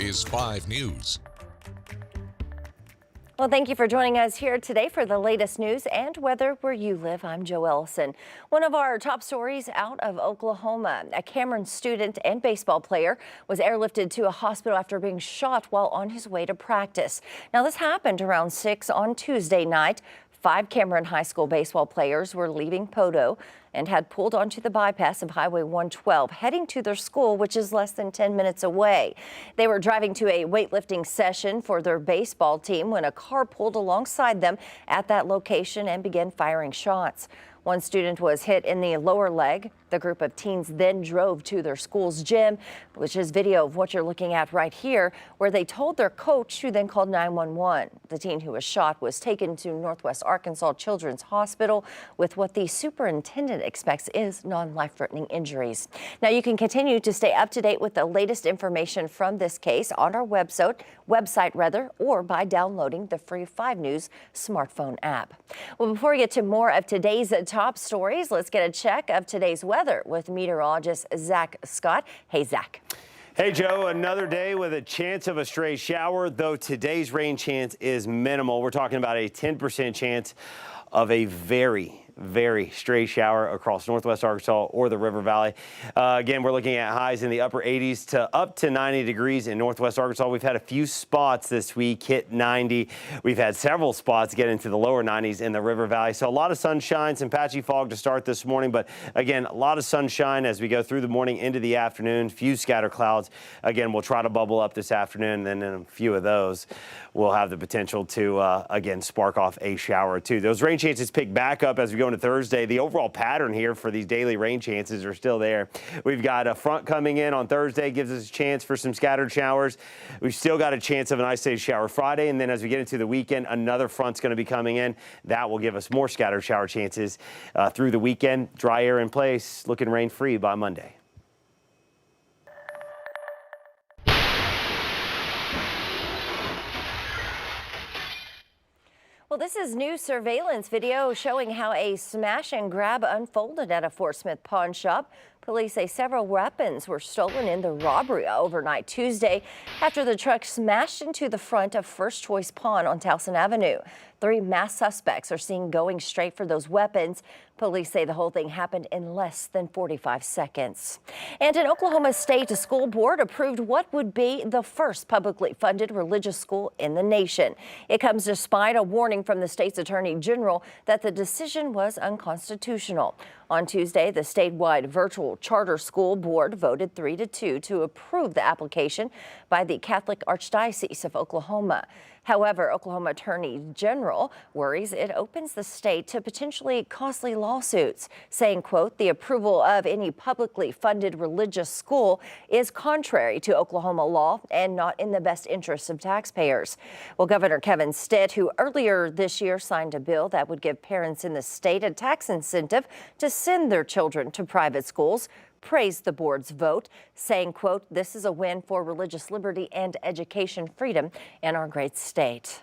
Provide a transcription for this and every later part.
is 5 News. Well, thank you for joining us here today for the latest news and weather where you live. I'm Joe Ellison. One of our top stories out of Oklahoma. A Cameron student and baseball player was airlifted to a hospital after being shot while on his way to practice. Now, this happened around 6 on Tuesday night. 5 Cameron High School baseball players were leaving Podo and had pulled onto the bypass of Highway 112, heading to their school, which is less than 10 minutes away. They were driving to a weightlifting session for their baseball team when a car pulled alongside them at that location and began firing shots. One student was hit in the lower leg. The group of teens then drove to their school's gym, which is video of what you're looking at right here, where they told their coach, who then called 911. The teen who was shot was taken to Northwest Arkansas Children's Hospital with what the superintendent expects is non-life-threatening injuries. Now, you can continue to stay up to date with the latest information from this case on our website, or by downloading the free 5 News smartphone app. Well, before we get to more of today's top stories, let's get a check of today's weather with meteorologist Zach Scott. Hey, Zach. Hey, Joe, another day with a chance of a stray shower, though today's rain chance is minimal. We're talking about a 10% chance of a very stray shower across Northwest Arkansas or the River Valley. Again, we're looking at highs in the upper 80s to up to 90 degrees in Northwest Arkansas. We've had a few spots this week hit 90. We've had several spots get into the lower 90s in the River Valley. So a lot of sunshine, some patchy fog to start this morning. But again, a lot of sunshine as we go through the morning into the afternoon. Few scatter clouds. Again, we'll try to bubble up this afternoon. And then in a few of those will have the potential to, again, spark off a shower or two. Those rain chances pick back up as we go into Thursday. The overall pattern here for these daily rain chances are still there. We've got a front coming in on Thursday, gives us a chance for some scattered showers. We've still got a chance of an isolated shower Friday, and then as we get into the weekend, another front's going to be coming in. That will give us more scattered shower chances through the weekend. Dry air in place, looking rain-free by Monday. Well, this is new surveillance video showing how a smash and grab unfolded at a Fort Smith pawn shop. Police say several weapons were stolen in the robbery overnight Tuesday after the truck smashed into the front of First Choice Pawn on Towson Avenue. 3 masked suspects are seen going straight for those weapons. Police say the whole thing happened in less than 45 seconds. And an Oklahoma State school board approved what would be the first publicly funded religious school in the nation. It comes despite a warning from the state's attorney general that the decision was unconstitutional. On Tuesday, the statewide virtual charter school board voted 3-2 to approve the application by the Catholic Archdiocese of Oklahoma. However, Oklahoma Attorney General worries it opens the state to potentially costly lawsuits, saying, quote, the approval of any publicly funded religious school is contrary to Oklahoma law and not in the best interests of taxpayers. Well, Governor Kevin Stitt, who earlier this year signed a bill that would give parents in the state a tax incentive to send their children to private schools, praised the board's vote, saying, quote, this is a win for religious liberty and education freedom in our great state.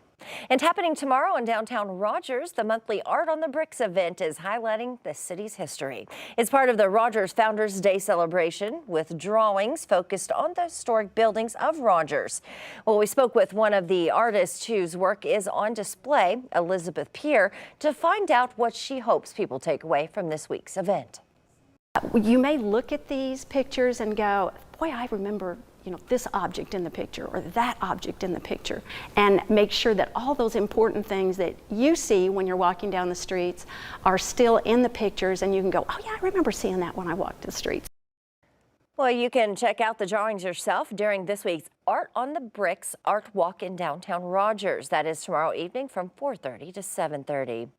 And happening tomorrow in downtown Rogers, the monthly Art on the Bricks event is highlighting the city's history. It's part of the Rogers Founders Day celebration with drawings focused on the historic buildings of Rogers. Well, we spoke with one of the artists whose work is on display, Elizabeth Peer, to find out what she hopes people take away from this week's event. You may look at these pictures and go, boy, I remember, this object in the picture or that object in the picture, and make sure that all those important things that you see when you're walking down the streets are still in the pictures, and you can go, oh yeah, I remember seeing that when I walked the streets. Well, you can check out the drawings yourself during this week's Art on the Bricks Art Walk in downtown Rogers. That is tomorrow evening from 4:30 to 7:30.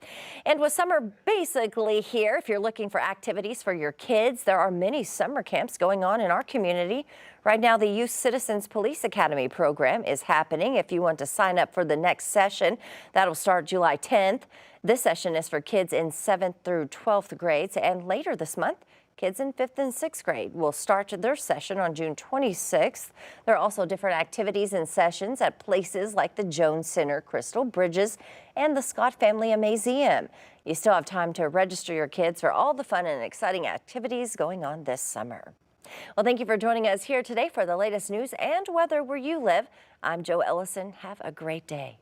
And with summer basically here, if you're looking for activities for your kids, there are many summer camps going on in our community. Right now, the Youth Citizens Police Academy program is happening. If you want to sign up for the next session, that'll start July 10th. This session is for kids in 7th through 12th grades, and later this month, kids in 5th and 6th grade will start their session on June 26th. There are also different activities and sessions at places like the Jones Center, Crystal Bridges, and the Scott Family Museum. You still have time to register your kids for all the fun and exciting activities going on this summer. Well, thank you for joining us here today for the latest news and weather where you live. I'm Joe Ellison. Have a great day.